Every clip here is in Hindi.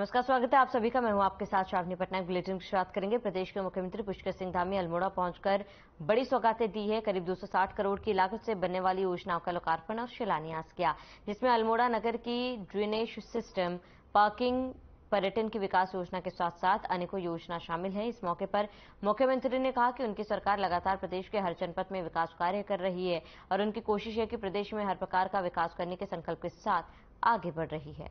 नमस्कार, स्वागत है आप सभी का। मैं हूं आपके साथ शावनी पटनायक। बुलेटिन की शुरुआत करेंगे। प्रदेश के मुख्यमंत्री पुष्कर सिंह धामी अल्मोड़ा पहुंचकर बड़ी सौगातें दी है। करीब 260 करोड़ की लागत से बनने वाली योजनाओं का लोकार्पण और शिलान्यास किया, जिसमें अल्मोड़ा नगर की ड्रेनेज सिस्टम, पार्किंग, पर्यटन की विकास योजना के साथ साथ अनेकों योजना शामिल है। इस मौके पर मुख्यमंत्री ने कहा कि उनकी सरकार लगातार प्रदेश के हर जनपद में विकास कार्य कर रही है और उनकी कोशिश है कि प्रदेश में हर प्रकार का विकास करने के संकल्प के साथ आगे बढ़ रही है।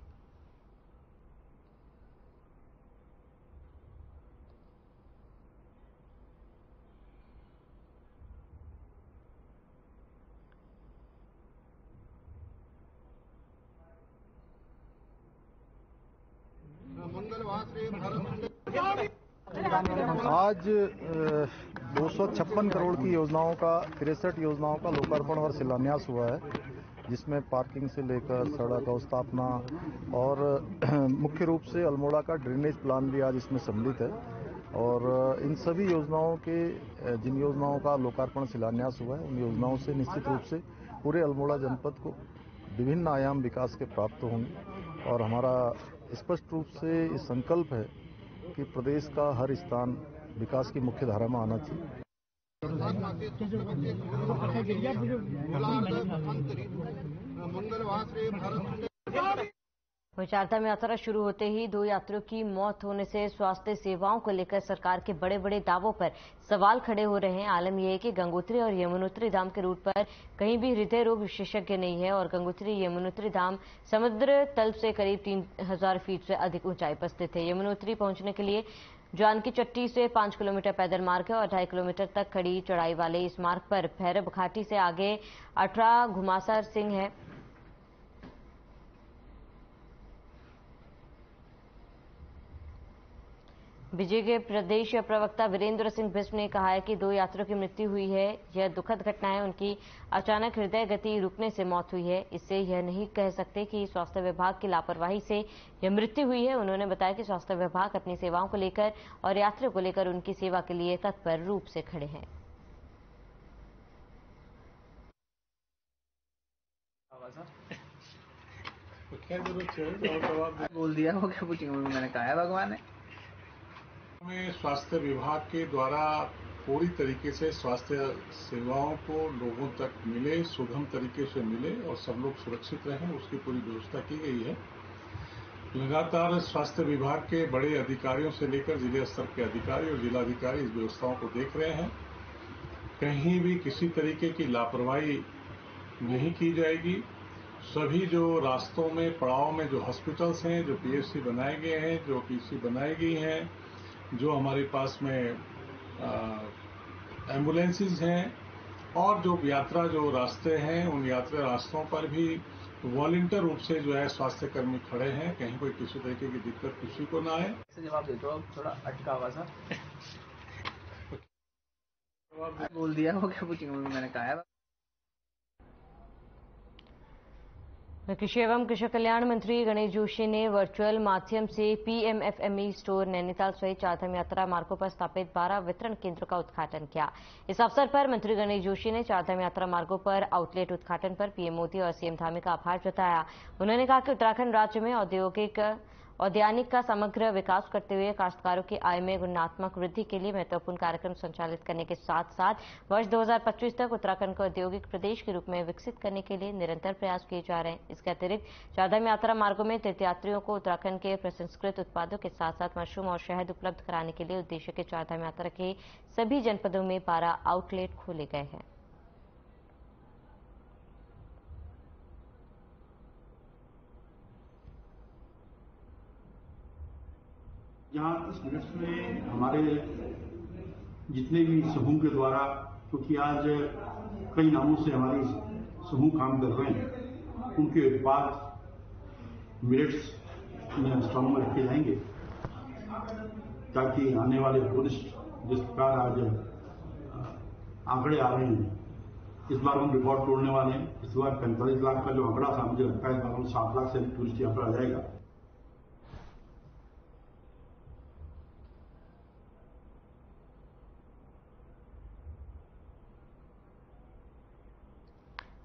आज 256 करोड़ की योजनाओं का 63 योजनाओं का लोकार्पण और शिलान्यास हुआ है, जिसमें पार्किंग से लेकर सड़क अवस्थापना और मुख्य रूप से अल्मोड़ा का ड्रेनेज प्लान भी आज इसमें सम्मिलित है। और इन सभी योजनाओं के जिन योजनाओं का लोकार्पण शिलान्यास हुआ है, उन योजनाओं से निश्चित रूप से पूरे अल्मोड़ा जनपद को विभिन्न आयाम विकास के प्राप्त होंगे और हमारा स्पष्ट रूप से ये संकल्प है कि प्रदेश का हर स्थान विकास की मुख्य धारा में आना चाहिए। चारधाम यात्रा शुरू होते ही 2 यात्रियों की मौत होने से स्वास्थ्य सेवाओं को लेकर सरकार के बड़े बड़े दावों पर सवाल खड़े हो रहे हैं। आलम यह है कि गंगोत्री और यमुनोत्री धाम के रूट पर कहीं भी हृदय रोग विशेषज्ञ नहीं है और गंगोत्री यमुनोत्री धाम समुद्र तल से करीब 3000 फीट से अधिक ऊंचाई पर स्थित है। यमुनोत्री पहुंचने के लिए जानकी चट्टी से 5 किलोमीटर पैदल मार्ग है और 2.5 किलोमीटर तक खड़ी चढ़ाई वाले इस मार्ग पर भैरव घाटी से आगे 18 घुमासर सिंह है। बीजेपी के प्रदेश प्रवक्ता वीरेंद्र सिंह बिष्ट ने कहा है कि 2 यात्रियों की मृत्यु हुई है। यह दुखद घटना है। उनकी अचानक हृदय गति रुकने से मौत हुई है। इससे यह नहीं कह सकते कि स्वास्थ्य विभाग की लापरवाही से यह मृत्यु हुई है। उन्होंने बताया कि स्वास्थ्य विभाग अपनी सेवाओं को लेकर और यात्रियों को लेकर उनकी सेवा के लिए तत्पर रूप से खड़े हैं। बोल दिया वो क्या पूछेंगे, मैंने कहा है भगवान ने। में स्वास्थ्य विभाग के द्वारा पूरी तरीके से स्वास्थ्य सेवाओं को लोगों तक मिले, सुगम तरीके से मिले और सब लोग सुरक्षित रहें, उसकी पूरी व्यवस्था की गई है। लगातार स्वास्थ्य विभाग के बड़े अधिकारियों से लेकर जिले स्तर के अधिकारी और जिलाधिकारी इस व्यवस्थाओं को देख रहे हैं। कहीं भी किसी तरीके की लापरवाही नहीं की जाएगी। सभी जो रास्तों में पड़ाव में जो हॉस्पिटल्स हैं, जो पीएचसी बनाए गए हैं, जो पीसी बनाई गई हैं, जो हमारे पास में एम्बुलेंसेज हैं और जो यात्रा जो रास्ते हैं, उन यात्रा रास्तों पर भी वॉलंटियर रूप से जो है स्वास्थ्य कर्मी खड़े हैं। कहीं कोई किसी तरीके की दिक्कत किसी को ना आए। जवाब दे दो, थोड़ा अटका हुआ सा बोल दिया वो क्या पूछेंगे, मैंने कहा है। कृषि एवं कृषक कल्याण मंत्री गणेश जोशी ने वर्चुअल माध्यम से पीएमएफएमई स्टोर नैनीताल सहित चारधाम यात्रा मार्गों पर स्थापित 12 वितरण केंद्रों का उद्घाटन किया। इस अवसर पर मंत्री गणेश जोशी ने चारधाम यात्रा मार्गों पर आउटलेट उद्घाटन पर पीएम मोदी और सीएम धामी का आभार जताया। उन्होंने कहा कि उत्तराखंड राज्य में औद्यानिक का समग्र विकास करते हुए काश्तकारों की आय में गुणात्मक वृद्धि के लिए महत्वपूर्ण कार्यक्रम संचालित करने के साथ साथ वर्ष 2025 तक उत्तराखंड को औद्योगिक प्रदेश के रूप में विकसित करने के लिए निरंतर प्रयास किए जा रहे हैं। इसके अतिरिक्त चारधाम यात्रा मार्गों में तीर्थयात्रियों को उत्तराखंड के प्रसंस्कृत उत्पादों के साथ साथ मशरूम और शहद उपलब्ध कराने के लिए उद्देश्य के चारधाम यात्रा के सभी जनपदों में 12 आउटलेट खोले गए हैं। यहाँ इस मिनट्स में हमारे जितने भी समूह के द्वारा, क्योंकि आज कई नामों से हमारे समूह काम कर रहे हैं, उनके उत्पाद मिनट्स में स्टॉक में रखे जाएंगे ताकि आने वाले टूरिस्ट जिस प्रकार आज आंकड़े आ रहे हैं, इस बार हम रिकॉर्ड तोड़ने वाले हैं। इस बार 45 लाख का जो आंकड़ा था, मुझे लगता है इस बार हम 7 लाख से अधिक टूरिस्ट यहाँ पर आ जाएगा।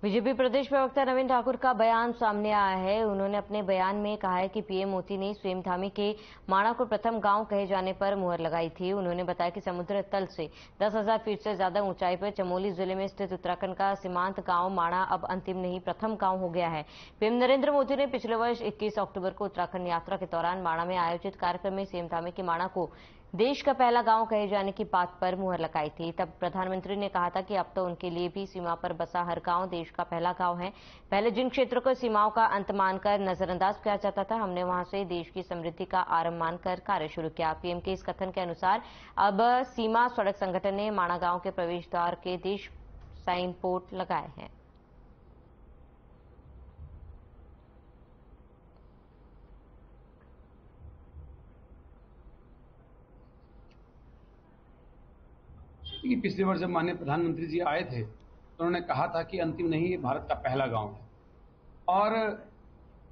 बीजेपी प्रदेश प्रवक्ता नवीन ठाकुर का बयान सामने आया है। उन्होंने अपने बयान में कहा है कि पीएम मोदी ने स्वेमधामी के माणा को प्रथम गांव कहे जाने पर मुहर लगाई थी। उन्होंने बताया कि समुद्र तल से 10,000 फीट से ज्यादा ऊंचाई पर चमोली जिले में स्थित उत्तराखंड का सीमांत गांव माणा अब अंतिम नहीं प्रथम गांव हो गया है। पीएम नरेंद्र मोदी ने पिछले वर्ष 21 अक्टूबर को उत्तराखंड यात्रा के दौरान माणा में आयोजित कार्यक्रम में स्वेमधामी के माणा को देश का पहला गांव कहे जाने की बात पर मुहर लगाई थी। तब प्रधानमंत्री ने कहा था कि अब तो उनके लिए भी सीमा पर बसा हर गांव देश का पहला गांव है। पहले जिन क्षेत्रों को सीमाओं का अंत मानकर नजरअंदाज किया जाता था, हमने वहां से देश की समृद्धि का आरंभ मानकर कार्य शुरू किया। पीएम के इस कथन के अनुसार अब सीमा सड़क संगठन ने माणा गांव के प्रवेश द्वार के देश साइन पोर्ट लगाए हैं। कि पिछले वर्ष जब माननीय प्रधानमंत्री जी आए थे तो उन्होंने कहा था कि अंतिम नहीं, ये भारत का पहला गांव है, और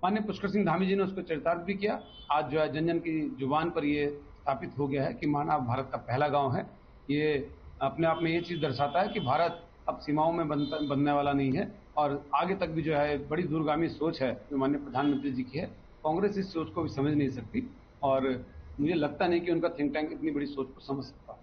माननीय पुष्कर सिंह धामी जी ने उसको चरितार्थ भी किया। आज जो है जन जन की जुबान पर ये स्थापित हो गया है कि माना भारत का पहला गांव है। ये अपने आप में ये चीज दर्शाता है कि भारत अब सीमाओं में बनने वाला नहीं है, और आगे तक भी जो है बड़ी दूरगामी सोच है जो माननीय प्रधानमंत्री जी की है। कांग्रेस इस सोच को भी समझ नहीं सकती, और मुझे लगता नहीं कि उनका थिंक टैंक इतनी बड़ी सोच को समझ सकता।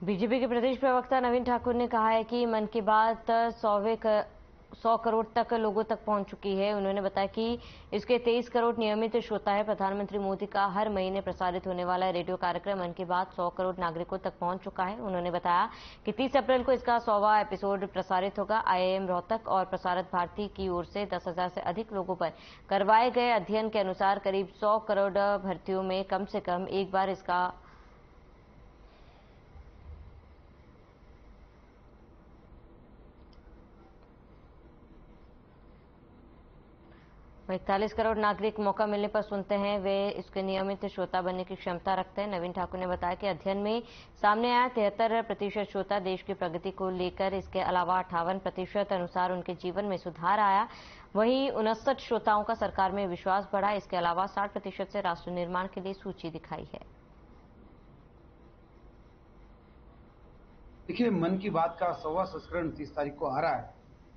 बीजेपी के प्रदेश प्रवक्ता नवीन ठाकुर ने कहा है कि मन की बात 100 करोड़ तक लोगों तक पहुंच चुकी है। उन्होंने बताया कि इसके 23 करोड़ नियमित श्रोता है। प्रधानमंत्री मोदी का हर महीने प्रसारित होने वाला रेडियो कार्यक्रम मन की बात 100 करोड़ नागरिकों तक पहुंच चुका है। उन्होंने बताया कि 30 अप्रैल को इसका 100वां एपिसोड प्रसारित होगा। आईआईएम रोहतक और प्रसारक भारती की ओर से 10,000 से अधिक लोगों पर करवाए गए अध्ययन के अनुसार करीब 100 करोड़ भर्तियों में कम से कम एक बार इसका 41 करोड़ नागरिक मौका मिलने पर सुनते हैं, वे इसके नियमित श्रोता बनने की क्षमता रखते हैं। नवीन ठाकुर ने बताया कि अध्ययन में सामने आया 73% श्रोता देश की प्रगति को लेकर, इसके अलावा 58% अनुसार उनके जीवन में सुधार आया। वहीं 59 श्रोताओं का सरकार में विश्वास बढ़ा। इसके अलावा 60% से राष्ट्र निर्माण के लिए सूची दिखाई है। देखिए, मन की बात का 100वां संस्करण 30 तारीख को आ रहा है,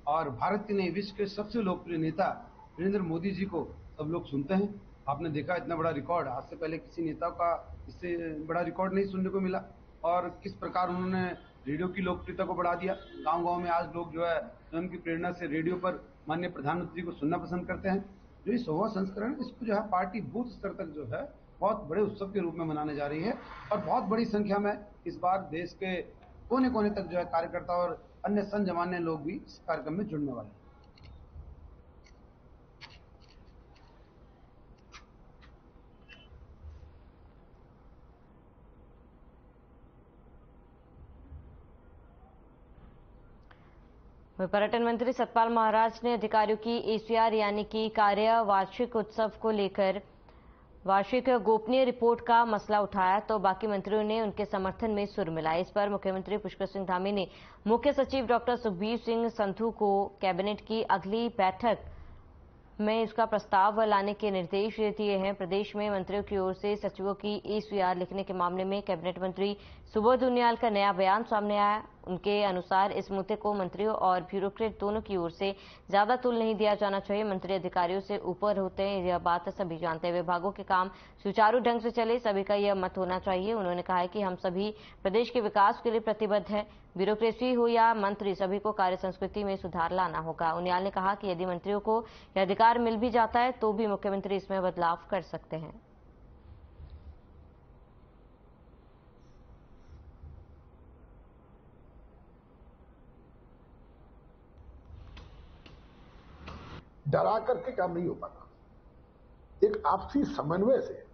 और भारत के नहीं विश्व के सबसे लोकप्रिय नेता नरेंद्र मोदी जी को सब लोग सुनते हैं। आपने देखा इतना बड़ा रिकॉर्ड, आज से पहले किसी नेता का इससे बड़ा रिकॉर्ड नहीं सुनने को मिला, और किस प्रकार उन्होंने रेडियो की लोकप्रियता को बढ़ा दिया। गांव-गांव में आज लोग जो है स्वयं की प्रेरणा से रेडियो पर माननीय प्रधानमंत्री को सुनना पसंद करते हैं। जो ये 100वां संस्करण, इसको जो है पार्टी बूथ स्तर तक जो है बहुत बड़े उत्सव के रूप में मनाने जा रही है, और बहुत बड़ी संख्या में इस बार देश के कोने कोने तक जो है कार्यकर्ता और अन्य सन जमाने लोग भी इस कार्यक्रम में जुड़ने वाले हैं। पर्यटन मंत्री सतपाल महाराज ने अधिकारियों की एसीआर यानी कि कार्य वार्षिक उत्सव को लेकर वार्षिक गोपनीय रिपोर्ट का मसला उठाया, तो बाकी मंत्रियों ने उनके समर्थन में सुर मिलाए। इस पर मुख्यमंत्री पुष्कर सिंह धामी ने मुख्य सचिव डॉक्टर सुखबीर सिंह संधू को कैबिनेट की अगली बैठक में इसका प्रस्ताव लाने के निर्देश दिए हैं। प्रदेश में मंत्रियों की ओर से सचिवों की एसीआर लिखने के मामले में कैबिनेट मंत्री सुबोध उनियाल का नया बयान सामने आया। उनके अनुसार इस मुद्दे को मंत्रियों और ब्यूरोक्रेट दोनों की ओर से ज्यादा तुल नहीं दिया जाना चाहिए। मंत्री अधिकारियों से ऊपर होते हैं, यह बात सभी जानते हैं। विभागों के काम सुचारू ढंग से चले, सभी का यह मत होना चाहिए। उन्होंने कहा है कि हम सभी प्रदेश के विकास के लिए प्रतिबद्ध है। ब्यूरोक्रेसी हो या मंत्री, सभी को कार्य संस्कृति में सुधार लाना होगा। उनियाल ने कहा कि यदि मंत्रियों को यह अधिकार मिल भी जाता है तो भी मुख्यमंत्री इसमें बदलाव कर सकते हैं। डरा करके काम नहीं हो पाता। एक आपसी समन्वय से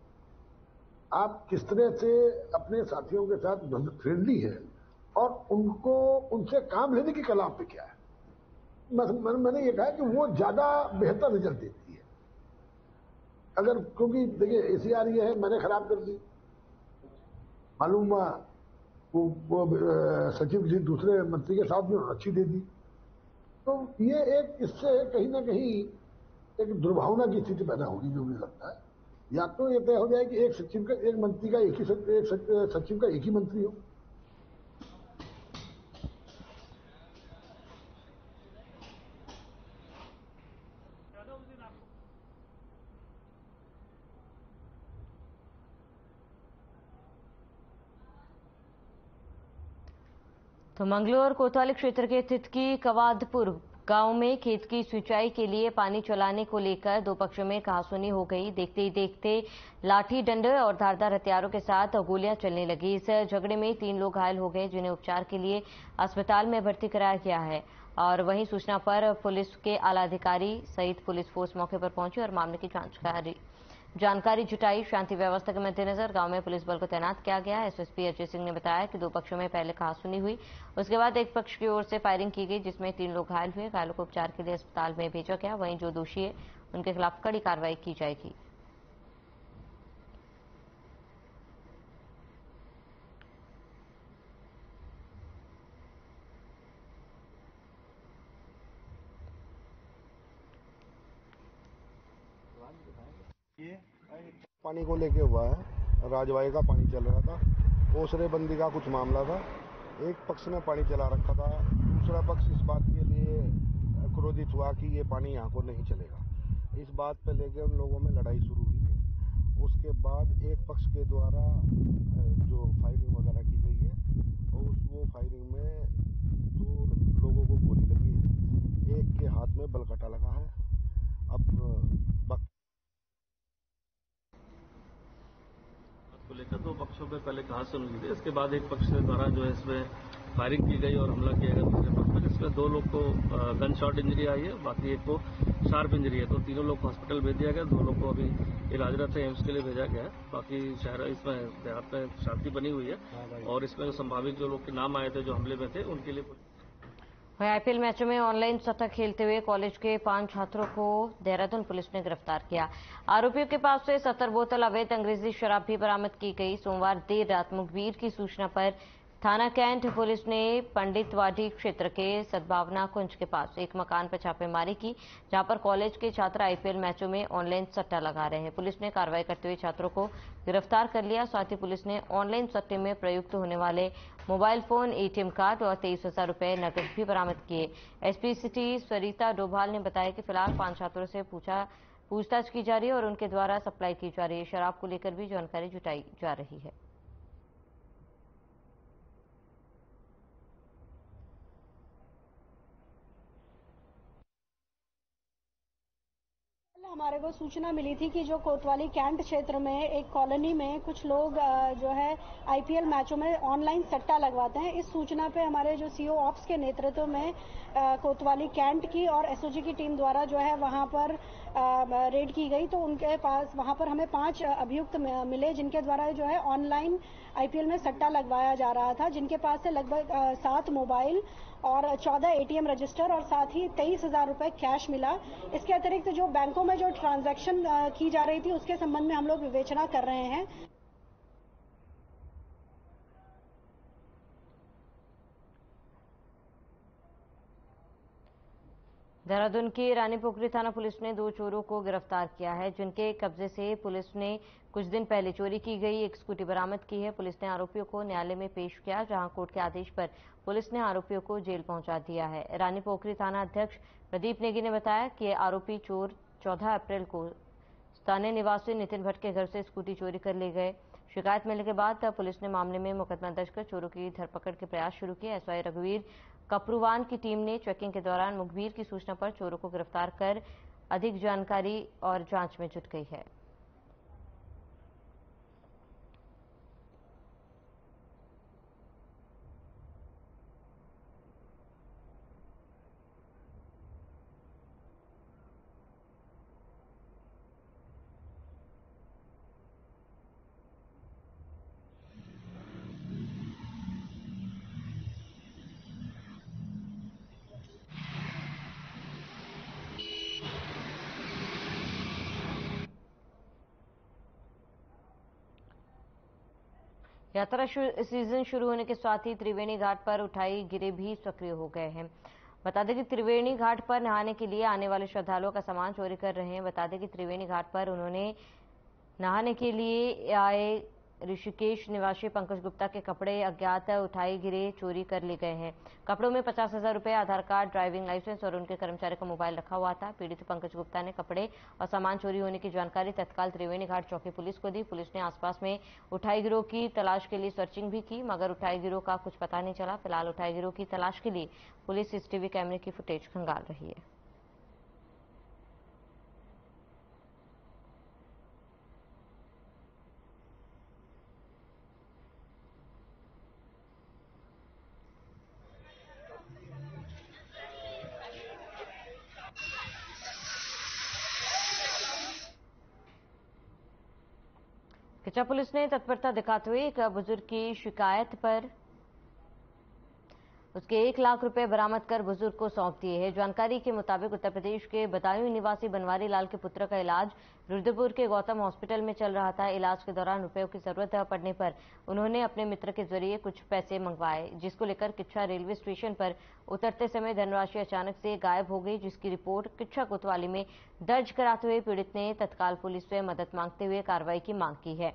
आप किस तरह से अपने साथियों के साथ फ्रेंडली है और उनको उनसे काम लेने की कला पे क्या है, मैंने ये कहा कि वो ज्यादा बेहतर रिजल्ट देती है। अगर क्योंकि देखिए एसीआर ये है, मैंने खराब कर दी, मालूम वो सचिव जी दूसरे मंत्री के साथ में अच्छी दे दी, तो ये एक इससे कहीं ना कहीं एक दुर्भावना की स्थिति पैदा होगी जो मुझे लगता है। या तो ये तय हो जाए कि एक सचिव का, एक मंत्री का एक ही सचिव का एक ही मंत्री हो। तो मंगलोर कोतवाली क्षेत्र के तितकी कवादपुर गांव में खेत की सिंचाई के लिए पानी चलाने को लेकर दो पक्षों में कहासुनी हो गई। देखते ही देखते लाठी डंडे और धारदार हथियारों के साथ गोलियां चलने लगी। इस झगड़े में 3 लोग घायल हो गए, जिन्हें उपचार के लिए अस्पताल में भर्ती कराया गया है। और वहीं सूचना पर पुलिस के आला अधिकारी सहित पुलिस फोर्स मौके पर पहुंची और मामले की जानकारी जुटाई। शांति व्यवस्था के मद्देनजर गांव में पुलिस बल को तैनात किया गया। एसएसपी अजय सिंह ने बताया कि दो पक्षों में पहले कहासुनी हुई, उसके बाद एक पक्ष की ओर से फायरिंग की गई, जिसमें 3 लोग घायल हुए। घायलों को उपचार के लिए अस्पताल में भेजा गया। वहीं जो दोषी है उनके खिलाफ कड़ी कार्रवाई की जाएगी। पानी को लेके हुआ है, राजवाई का पानी चल रहा था, ओसरे बंदी का कुछ मामला था। एक पक्ष ने पानी चला रखा था, दूसरा पक्ष इस बात के लिए क्रोधित हुआ कि ये पानी यहाँ को नहीं चलेगा। इस बात पे लेके उन लोगों में लड़ाई शुरू हुई है। उसके बाद एक पक्ष के द्वारा जो फायरिंग वगैरह की गई है, और वो फायरिंग में 2 लोगों को गोली लगी है, एक के हाथ में बलकटा लगा है। अब को लेकर 2 पक्षों में पहले कहासुनी हुई थी। इसके बाद एक पक्ष के द्वारा जो है इसमें फायरिंग की गई और हमला किया गया दूसरे पक्ष पर, जिसमें 2 लोग को गन शॉट इंजरी आई है, बाकी एक को शार्प इंजरी है। तो तीनों लोग को हॉस्पिटल भेज दिया गया। 2 लोग को अभी इलाजरत है, एम्स के लिए भेजा गया है। बाकी शहर इसमें देहात में शांति बनी हुई है और इसमें संभावित जो लोग के नाम आए थे जो हमले में थे उनके लिए आईपीएल मैचों में ऑनलाइन सट्टा खेलते हुए कॉलेज के 5 छात्रों को देहरादून पुलिस ने गिरफ्तार किया। आरोपियों के पास से 70 बोतल अवैध अंग्रेजी शराब भी बरामद की गई। सोमवार देर रात मुखबिर की सूचना पर थाना कैंट पुलिस ने पंडितवाड़ी क्षेत्र के सद्भावना कुंज के पास एक मकान पर छापेमारी की, जहां पर कॉलेज के छात्र आईपीएल मैचों में ऑनलाइन सट्टा लगा रहे हैं। पुलिस ने कार्रवाई करते हुए छात्रों को गिरफ्तार कर लिया। साथ ही पुलिस ने ऑनलाइन सट्टे में प्रयुक्त होने वाले मोबाइल फोन, एटीएम कार्ड और 23,000 रुपए नकद भी बरामद किए। एसपी सिटी सरिता डोभाल ने बताया कि फिलहाल 5 छात्रों से पूछताछ की जा रही है और उनके द्वारा सप्लाई की जा रही है शराब को लेकर भी जानकारी जुटाई जा रही है। हमारे को सूचना मिली थी कि जो कोतवाली कैंट क्षेत्र में एक कॉलोनी में कुछ लोग जो है आईपीएल मैचों में ऑनलाइन सट्टा लगवाते हैं। इस सूचना पे हमारे जो सीओ ऑप्स के नेतृत्व में कोतवाली कैंट की और एसओजी की टीम द्वारा जो है वहां पर रेड की गई। तो उनके पास वहां पर हमें 5 अभियुक्त मिले, जिनके द्वारा जो है ऑनलाइन आईपीएल में सट्टा लगवाया जा रहा था, जिनके पास से लगभग 7 मोबाइल और 14 एटीएम रजिस्टर और साथ ही 23,000 रुपए कैश मिला। इसके अतिरिक्त जो बैंकों में जो ट्रांजैक्शन की जा रही थी उसके संबंध में हम लोग विवेचना कर रहे हैं। देहरादून की रानीपोखरी थाना पुलिस ने 2 चोरों को गिरफ्तार किया है, जिनके कब्जे से पुलिस ने कुछ दिन पहले चोरी की गई एक स्कूटी बरामद की है। पुलिस ने आरोपियों को न्यायालय में पेश किया, जहां कोर्ट के आदेश पर पुलिस ने आरोपियों को जेल पहुंचा दिया है। रानीपोखरी थाना अध्यक्ष प्रदीप नेगी ने बताया कि आरोपी चोर 14 अप्रैल को स्थानीय निवासी नितिन भट्ट के घर से स्कूटी चोरी कर ले गए। शिकायत मिलने के बाद पुलिस ने मामले में मुकदमा दर्ज कर चोरों की धरपकड़ के प्रयास शुरू किए। एसआई रघुवीर कपरूवान की टीम ने चेकिंग के दौरान मुखबिर की सूचना पर चोरों को गिरफ्तार कर अधिक जानकारी और जांच में जुट गई है। यात्रा सीजन शुरू होने के साथ ही त्रिवेणी घाट पर उठाई गिरे भी सक्रिय हो गए हैं। बता दें कि त्रिवेणी घाट पर नहाने के लिए आने वाले श्रद्धालुओं का सामान चोरी कर रहे हैं। बता दें कि त्रिवेणी घाट पर उन्होंने नहाने के लिए आए ऋषिकेश निवासी पंकज गुप्ता के कपड़े अज्ञात उठाई चोरी कर ले गए हैं। कपड़ों में 50,000 रुपए, आधार कार्ड, ड्राइविंग लाइसेंस और उनके कर्मचारी का मोबाइल रखा हुआ था। पीड़ित पंकज गुप्ता ने कपड़े और सामान चोरी होने की जानकारी तत्काल त्रिवेणी घाट चौकी पुलिस को दी। पुलिस ने आसपास में उठाई गिरोह की तलाश के लिए सर्चिंग भी की, मगर उठाई गिरोह का कुछ पता नहीं चला। फिलहाल उठाई गिरोह की तलाश के लिए पुलिस सीसीटीवी कैमरे की फुटेज खंगाल रही है। किच्चा पुलिस ने तत्परता दिखाते हुए एक बुजुर्ग की शिकायत पर उसके 1 लाख रुपए बरामद कर बुजुर्ग को सौंप दिए हैं। जानकारी के मुताबिक उत्तर प्रदेश के बदायूं निवासी बनवारी लाल के पुत्र का इलाज रुद्रपुर के गौतम हॉस्पिटल में चल रहा था। इलाज के दौरान रुपयों की जरूरत पड़ने पर उन्होंने अपने मित्र के जरिए कुछ पैसे मंगवाए, जिसको लेकर किच्चा रेलवे स्टेशन पर उतरते समय धनराशि अचानक से गायब हो गई, जिसकी रिपोर्ट किच्चा कोतवाली में दर्ज कराते हुए पीड़ित ने तत्काल पुलिस से मदद मांगते हुए कार्रवाई की मांग की है।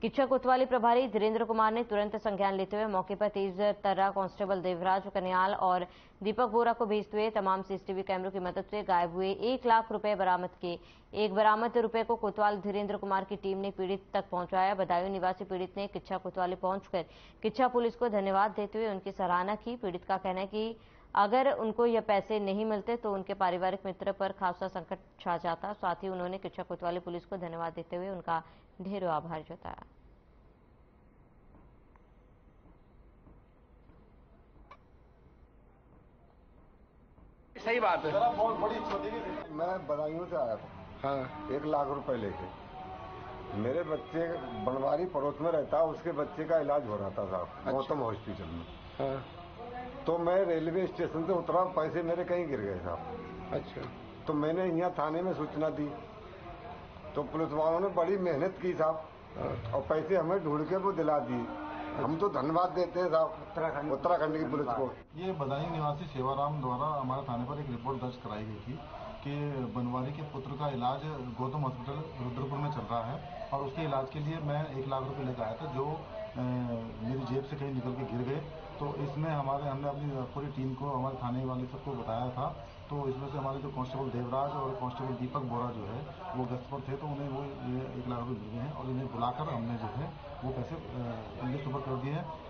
किच्चा कोतवाली प्रभारी धीरेन्द्र कुमार ने तुरंत संज्ञान लेते हुए मौके पर तेज तर्रा कांस्टेबल देवराज कन्याल और दीपक बोरा को भेजते हुए तमाम सीसीटीवी कैमरों की मदद से गायब हुए 1 लाख रुपए बरामद किए। एक बरामद रुपए को कोतवाल धीरेन्द्र कुमार की टीम ने पीड़ित तक पहुंचाया। बदायूं निवासी पीड़ित ने किच्चा कोतवाली पहुंचकर किच्चा पुलिस को धन्यवाद देते हुए उनकी सराहना की। पीड़ित का कहना है कि अगर उनको यह पैसे नहीं मिलते तो उनके पारिवारिक मित्र पर खासा संकट छा जाता। साथ ही उन्होंने किच्चा कोतवाली पुलिस को धन्यवाद देते हुए उनका ढेरों आभार जताया। सही बात है। मैं बदायूं से आया था। हाँ। 1 लाख रुपए लेके। मेरे बच्चे बनवारी पड़ोस में रहता, उसके बच्चे का इलाज हो रहा था साहब, गौतम हॉस्पिटल में। हाँ। तो मैं रेलवे स्टेशन से उतरा, पैसे मेरे कहीं गिर गए साहब। अच्छा। तो मैंने यहाँ थाने में सूचना दी, तो पुलिस वालों ने बड़ी मेहनत की साहब, और पैसे हमें ढूंढ के वो दिला दिए। हम तो धन्यवाद देते हैं साहब उत्तराखंड की पुलिस को। ये बदायूं निवासी सेवाराम द्वारा हमारे थाने पर एक रिपोर्ट दर्ज कराई गई थी कि बनवारी के पुत्र का इलाज गौतम हॉस्पिटल रुद्रपुर में चल रहा है, और उसके इलाज के लिए मैं 1 लाख रुपए लेकर आया था, जो मेरी जेब से कहीं निकल के गिर गए। तो इसमें हमने अपनी पूरी टीम को, हमारे थाने वाले सबको बताया था। तो इसमें से हमारे जो कांस्टेबल देवराज और कांस्टेबल दीपक बोरा जो है वो गश्त पर थे, तो उन्हें वो ये 1 लाख रुपए मिल गए हैं, और इन्हें बुलाकर हमने जो है वो पैसे उनके सुपुर्द कर दिए हैं।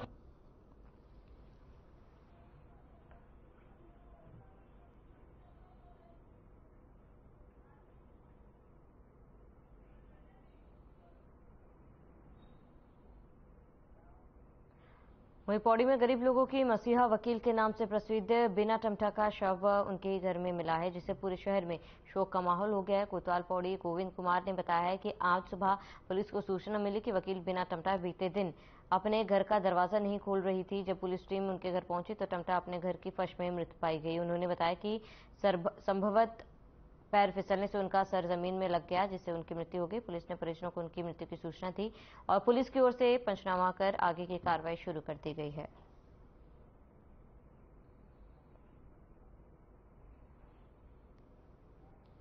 वहीं पौड़ी में गरीब लोगों की मसीहा वकील के नाम से प्रसिद्ध बिना टमटा का शव उनके ही घर में मिला है, जिससे पूरे शहर में शोक का माहौल हो गया है। कोतवाल पौड़ी गोविंद कुमार ने बताया है कि आज सुबह पुलिस को सूचना मिली कि वकील बिना टमटा बीते दिन अपने घर का दरवाजा नहीं खोल रही थी। जब पुलिस टीम उनके घर पहुंची तो टमटा अपने घर की फर्श में मृत पाई गई। उन्होंने बताया कि संभवतः पैर फिसलने से उनका सर जमीन में लग गया, जिससे उनकी मृत्यु हो गई। पुलिस ने परिजनों को उनकी मृत्यु की सूचना दी और पुलिस की ओर से पंचनामा कर आगे की कार्रवाई शुरू कर दी गई है।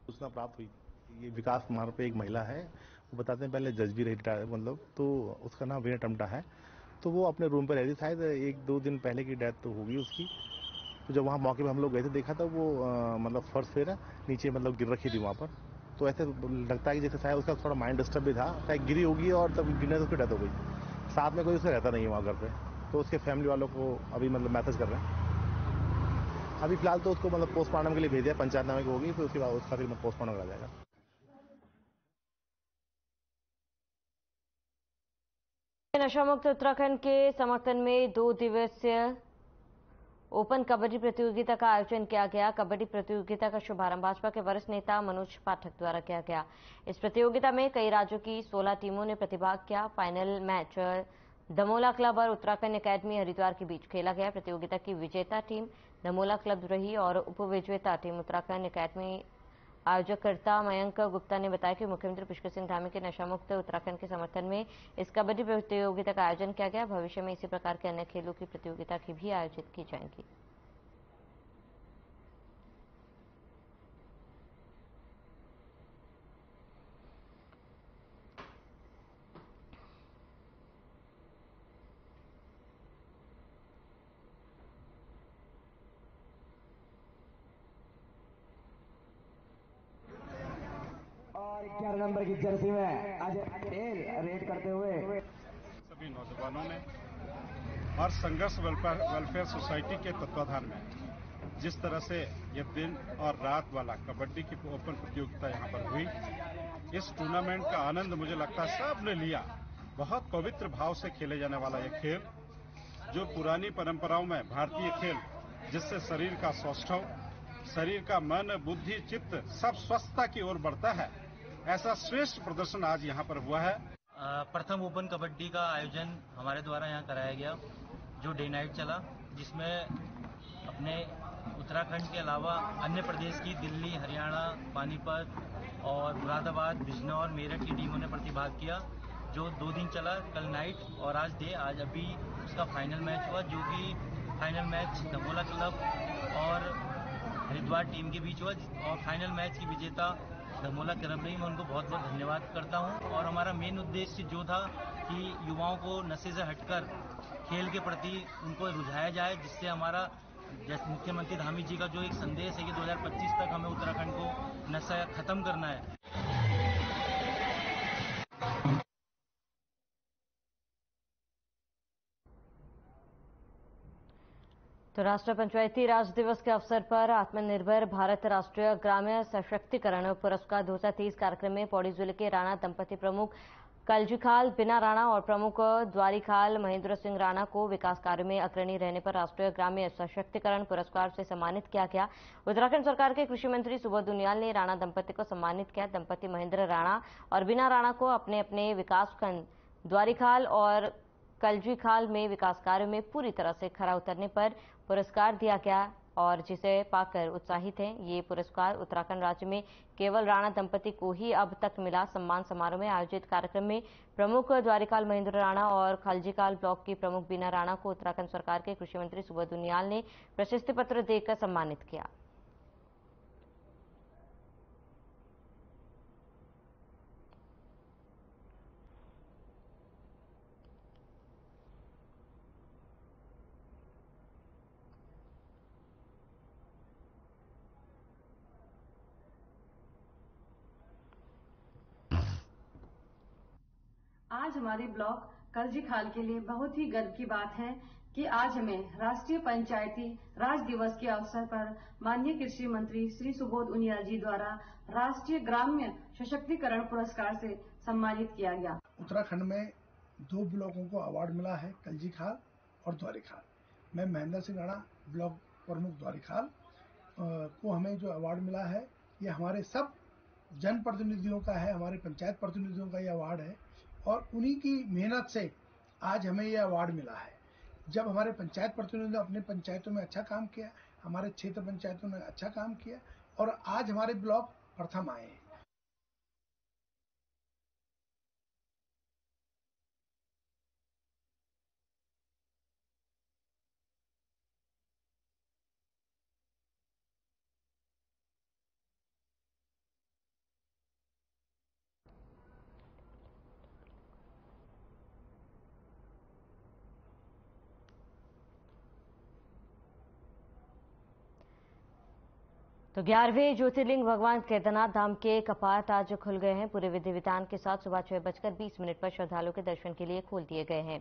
सूचना प्राप्त हुई, ये विकास कुमार पे एक महिला है, वो बताते हैं पहले जज भी रही, मतलब तो उसका नाम वीना टमटा है। तो वो अपने रूम पर रहती, शायद 1-2 दिन पहले की डेथ तो होगी उसकी। तो जब वहाँ मौके पे हम लोग गए थे, देखा था वो मतलब फर्श से ना नीचे मतलब गिर रखी थी वहाँ पर। तो ऐसे लगता है कि जैसे शायद उसका थोड़ा माइंड डिस्टर्ब भी था, शायद गिरी होगी और तब गिरने से उसकी डेथ हो गई। साथ में कोई उससे रहता नहीं है वहाँ घर पे, तो उसके फैमिली वालों को अभी मतलब मैसेज कर रहे हैं। अभी फिलहाल तो उसको मतलब पोस्टमार्टम के लिए भेजा है, पंचायतनामे की होगी, फिर उसके बाद उसका फिर पोस्टमार्टम करा जाएगा। नशा मुक्त उत्तराखंड के समर्थन में 2 दिवसीय ओपन कबड्डी प्रतियोगिता का आयोजन किया गया। कबड्डी प्रतियोगिता का शुभारंभ भाजपा के वरिष्ठ नेता मनोज पाठक द्वारा किया गया। इस प्रतियोगिता में कई राज्यों की 16 टीमों ने प्रतिभाग किया। फाइनल मैच दमोला क्लब और उत्तराखंड एकेडमी हरिद्वार के बीच खेला गया। प्रतियोगिता की विजेता टीम दमोला क्लब रही और उपविजेता टीम उत्तराखंड एकेडमी। आयोजकर्ता मयंक गुप्ता ने बताया कि मुख्यमंत्री पुष्कर सिंह धामी के नशा मुक्त उत्तराखंड के समर्थन में इस कबड्डी प्रतियोगिता का आयोजन किया गया। भविष्य में इसी प्रकार के अन्य खेलों की प्रतियोगिता की भी आयोजित की जाएंगी। 11 नंबर की जर्सी में अजय पटेल रेड करते हुए सभी नौजवानों ने और संघर्ष वेलफेयर सोसाइटी के तत्वाधान में जिस तरह से ये दिन और रात वाला कबड्डी की ओपन प्रतियोगिता यहाँ पर हुई, इस टूर्नामेंट का आनंद मुझे लगता है सबने लिया। बहुत पवित्र भाव से खेले जाने वाला ये खेल, जो पुरानी परंपराओं में भारतीय खेल, जिससे शरीर का सौष्ठव, शरीर का मन, बुद्धि, चित्त सब स्वस्थता की ओर बढ़ता है, ऐसा श्रेष्ठ प्रदर्शन आज यहाँ पर हुआ है। प्रथम ओपन कबड्डी का आयोजन हमारे द्वारा यहाँ कराया गया, जो डे नाइट चला, जिसमें अपने उत्तराखंड के अलावा अन्य प्रदेश की दिल्ली, हरियाणा, पानीपत और मुरादाबाद, बिजनौर, मेरठ की टीमों ने प्रतिभाग किया, जो 2 दिन चला, कल नाइट और आज डे। आज अभी उसका फाइनल मैच हुआ, जो कि फाइनल मैच धमोला क्लब और हरिद्वार टीम के बीच हुआ, और फाइनल मैच की विजेता धमोला क्लब रही। मैं उनको बहुत बहुत धन्यवाद करता हूं। और हमारा मेन उद्देश्य जो था कि युवाओं को नशे से हटकर खेल के प्रति उनको रुझाया जाए, जिससे हमारा जैसे मुख्यमंत्री धामी जी का जो एक संदेश है कि 2025 तक हमें उत्तराखंड को नशा खत्म करना है। तो राष्ट्रीय पंचायती राज दिवस के अवसर पर आत्मनिर्भर भारत राष्ट्रीय ग्राम्य सशक्तिकरण पुरस्कार 2023 कार्यक्रम में पौड़ी जिले के राणा दंपति प्रमुख कलजीखाल बिना राणा और प्रमुख द्वारीखाल महेंद्र सिंह राणा को विकास कार्य में अग्रणी रहने पर राष्ट्रीय ग्राम्य सशक्तिकरण पुरस्कार से सम्मानित किया गया। उत्तराखंड सरकार के कृषि मंत्री सुबोध उनियाल ने राणा दंपति को सम्मानित किया। दंपति महेंद्र राणा और बिना राणा को अपने अपने विकासखंड द्वारीखाल और कलजीखाल में विकास कार्य में पूरी तरह से खरा उतरने पर पुरस्कार दिया गया और जिसे पाकर उत्साहित हैं। ये पुरस्कार उत्तराखंड राज्य में केवल राणा दंपति को ही अब तक मिला। सम्मान समारोह में आयोजित कार्यक्रम में प्रमुख द्वारीखाल महेंद्र राणा और खलजीखाल ब्लॉक की प्रमुख बीना राणा को उत्तराखंड सरकार के कृषि मंत्री सुबोध उनियाल ने प्रशस्ति पत्र देकर सम्मानित किया। आज हमारे ब्लॉक कलजीखाल के लिए बहुत ही गर्व की बात है कि आज हमें राष्ट्रीय पंचायती राज दिवस के अवसर पर माननीय कृषि मंत्री श्री सुबोध उनियाल जी द्वारा राष्ट्रीय ग्राम्य सशक्तिकरण पुरस्कार से सम्मानित किया गया। उत्तराखंड में 2 ब्लॉकों को अवार्ड मिला है, कलजीखाल और द्वारीखाल। मैं महेंद्र सिंह राणा ब्लॉक प्रमुख द्वारीखाल को हमें जो अवार्ड मिला है, ये हमारे सब जनप्रतिनिधियों का है, हमारे पंचायत प्रतिनिधियों का ये अवार्ड है और उन्हीं की मेहनत से आज हमें ये अवार्ड मिला है। जब हमारे पंचायत प्रतिनिधियों ने अपने पंचायतों में अच्छा काम किया, हमारे क्षेत्र पंचायतों में अच्छा काम किया और आज हमारे ब्लॉक प्रथम आए हैं। तो 11वें ज्योतिर्लिंग भगवान केदारनाथ धाम के कपाट आज खुल गए हैं। पूरे विधि विधान के साथ सुबह 6:20 पर श्रद्धालुओं के दर्शन के लिए खोल दिए गए हैं।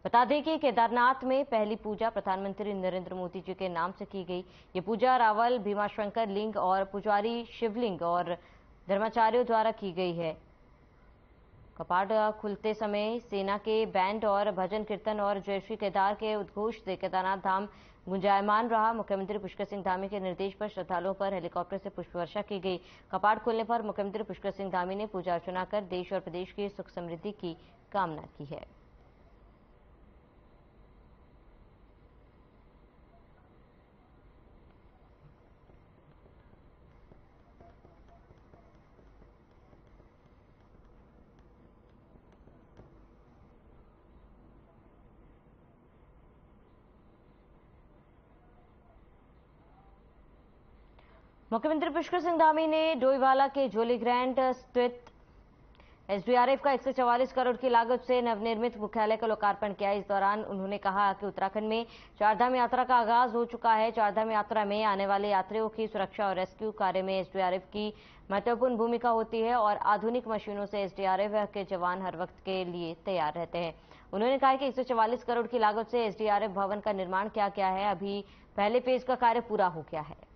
बता दें कि केदारनाथ में पहली पूजा प्रधानमंत्री नरेंद्र मोदी जी के नाम से की गई। ये पूजा रावल, भीमाशंकर लिंग और पुजारी शिवलिंग और धर्माचार्यों द्वारा की गई है। कपाट खुलते समय सेना के बैंड और भजन कीर्तन और जय श्री केदार के उद्घोष से केदारनाथ धाम गुंजायमान रहा। मुख्यमंत्री पुष्कर सिंह धामी के निर्देश पर श्रद्धालुओं पर हेलीकॉप्टर से पुष्प वर्षा की गई। कपाट खुलने पर मुख्यमंत्री पुष्कर सिंह धामी ने पूजा अर्चना कर देश और प्रदेश की सुख समृद्धि की कामना की है। मुख्यमंत्री पुष्कर सिंह धामी ने डोईवाला के जोली ग्रैंड स्थित एसडीआरएफ का 144 करोड़ की लागत से नवनिर्मित मुख्यालय का लोकार्पण किया। इस दौरान उन्होंने कहा कि उत्तराखंड में चारधाम यात्रा का आगाज हो चुका है। चारधाम यात्रा में आने वाले यात्रियों की सुरक्षा और रेस्क्यू कार्य में एसडीआरएफ की महत्वपूर्ण भूमिका होती है और आधुनिक मशीनों से एसडीआरएफ के जवान हर वक्त के लिए तैयार रहते हैं। उन्होंने कहा कि 144 करोड़ की लागत से एसडीआरएफ भवन का निर्माण किया गया है। अभी पहले फेज का कार्य पूरा हो गया है।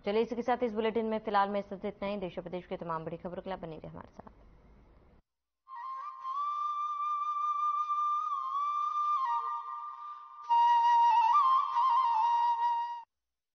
चलिए इसी के साथ इस बुलेटिन में फिलहाल में इतना ही। देश और प्रदेश की तमाम बड़ी खबरों के लिए बने रहिए हमारे साथ।